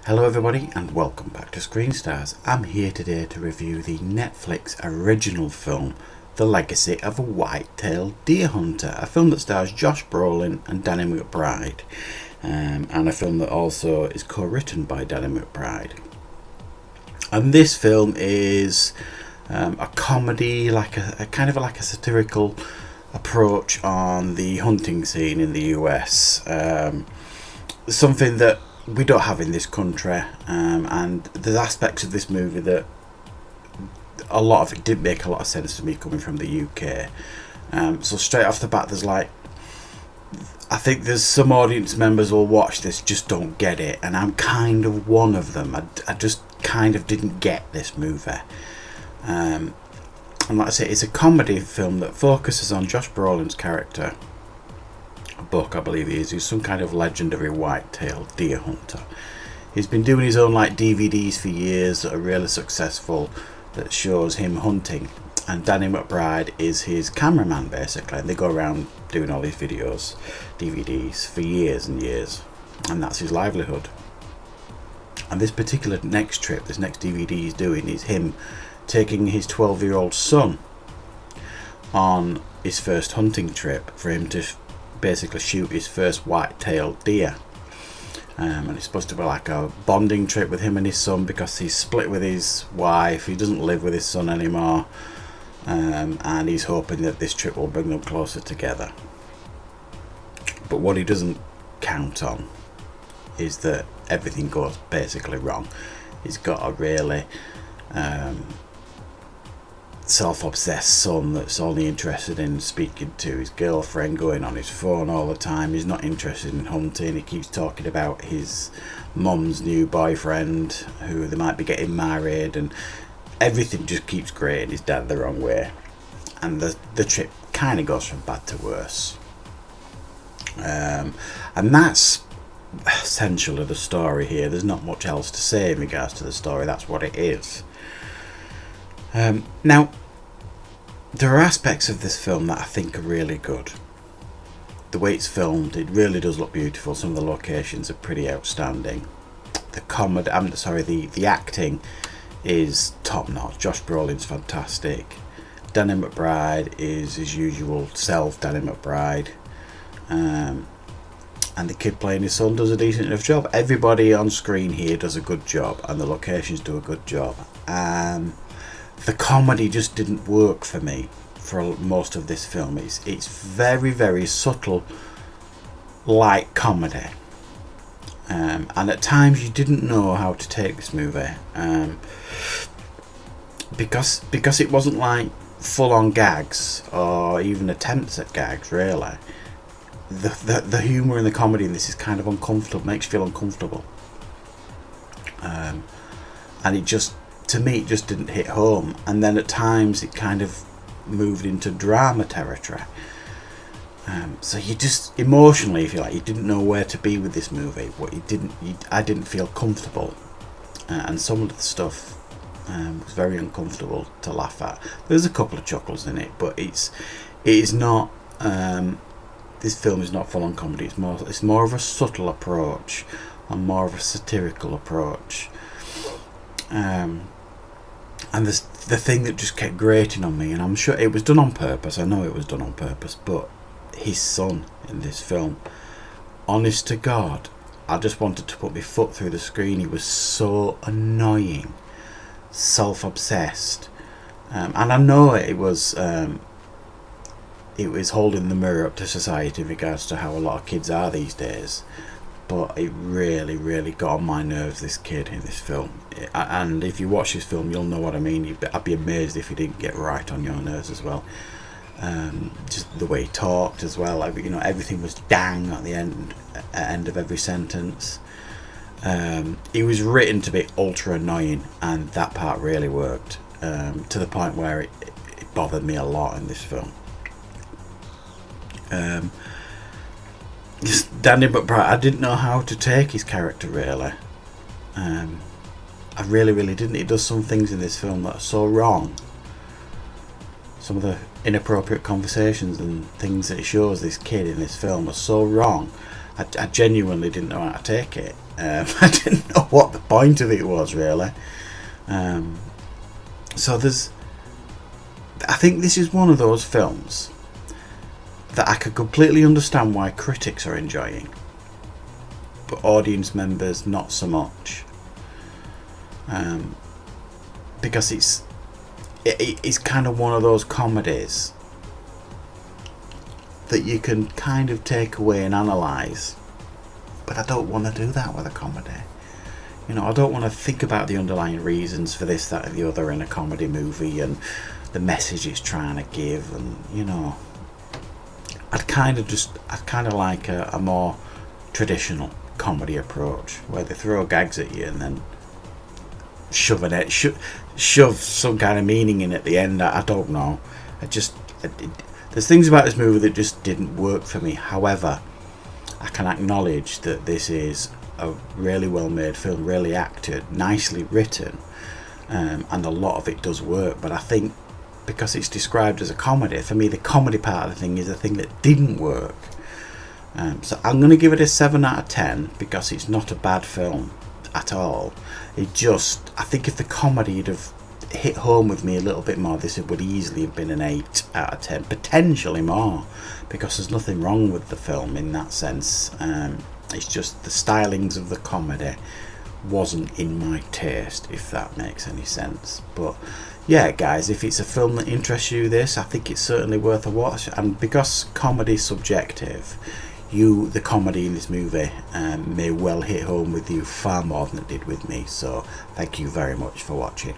Hello everybody and welcome back to Screen Stars. I'm here today to review the Netflix original film, The Legacy of a Whitetail Deer Hunter, a film that stars Josh Brolin and Danny McBride, and a film that also is co-written by Danny McBride. And this film is a comedy, like a kind of like a satirical approach on the hunting scene in the US. Something that we don't have in this country, and there's aspects of this movie that a lot of it didn't make a lot of sense to me coming from the UK. So straight off the bat, I think there's some audience members who will watch this just don't get it, and I'm kind of one of them. I just kind of didn't get this movie. And like I say, it's a comedy film that focuses on Josh Brolin's character, Buck, I believe he is, who's some kind of legendary whitetail deer hunter. He's been doing his own like DVDs for years that are really successful, that shows him hunting, and Danny McBride is his cameraman basically, and they go around doing all these videos, DVDs for years and years, and that's his livelihood. And this particular next trip, this next DVD he's doing, is him taking his 12-year-old son on his first hunting trip for him to basically shoot his first white-tailed deer, and it's supposed to be like a bonding trip with him and his son, because he's split with his wife, he doesn't live with his son anymore, and he's hoping that this trip will bring them closer together. But what he doesn't count on is that everything goes basically wrong. He's got a really self-obsessed son that's only interested in speaking to his girlfriend, going on his phone all the time. He's not interested in hunting. He keeps talking about his mum's new boyfriend, who they might be getting married, and everything just keeps grating his dad the wrong way, and the trip kind of goes from bad to worse. And that's essentially the story here. There's not much else to say in regards to the story. That's what it is. Now, there are aspects of this film that I think are really good. The way it's filmed, it really does look beautiful. Some of the locations are pretty outstanding. The acting is top notch. Josh Brolin's fantastic. Danny McBride is his usual self, Danny McBride. And the kid playing his son does a decent enough job. Everybody on screen here does a good job, and the locations do a good job. The comedy just didn't work for me for most of this film. It's very, very subtle, light comedy, and at times you didn't know how to take this movie, because it wasn't like full-on gags or even attempts at gags. Really, the humour and the comedy in this is kind of uncomfortable, makes you feel uncomfortable, and it just, to me, it just didn't hit home. And then at times it kind of moved into drama territory, so you just emotionally, if you like, you didn't know where to be with this movie. I didn't feel comfortable, and some of the stuff was very uncomfortable to laugh at. There's a couple of chuckles in it, but it is not, this film is not full on comedy. It's more of a subtle approach, and more of a satirical approach. And the thing that just kept grating on me, and I'm sure it was done on purpose, I know it was done on purpose, but his son in this film, honest to God, I just wanted to put my foot through the screen. He was so annoying, self-obsessed, and I know it was holding the mirror up to society in regards to how a lot of kids are these days. But it really, really got on my nerves, this kid in this film. And if you watch this film, you'll know what I mean. I'd be amazed if he didn't get right on your nerves as well. Just the way he talked as well. Everything was dang at the end of every sentence. He was written to be ultra annoying, and that part really worked, to the point where it bothered me a lot in this film. Just Danny McBride, I didn't know how to take his character, really. I really, really didn't. He does some things in this film that are so wrong. Some of the inappropriate conversations and things that he shows this kid in this film are so wrong I genuinely didn't know how to take it. I didn't know what the point of it was, really. So I think this is one of those films that I could completely understand why critics are enjoying, but audience members not so much. Because it's kind of one of those comedies that you can kind of take away and analyse, but I don't want to do that with a comedy. You know, I don't want to think about the underlying reasons for this, that, or the other in a comedy movie and the message it's trying to give, and you know, I'd kind of like a more traditional comedy approach where they throw gags at you and then shove some kind of meaning in at the end. I don't know. There's things about this movie that just didn't work for me. However, I can acknowledge that this is a really well made film, really acted, nicely written, and a lot of it does work. But I think because it's described as a comedy, for me the comedy part of the thing is the thing that didn't work. So I'm going to give it a 7 out of 10 because it's not a bad film at all. I think if the comedy had have hit home with me a little bit more, this would easily have been an 8 out of 10, potentially more, because there's nothing wrong with the film in that sense. It's just the stylings of the comedy wasn't in my taste, if that makes any sense. But yeah, guys, if it's a film that interests you, I think it's certainly worth a watch. And because comedy is subjective, the comedy in this movie may well hit home with you far more than it did with me. So thank you very much for watching.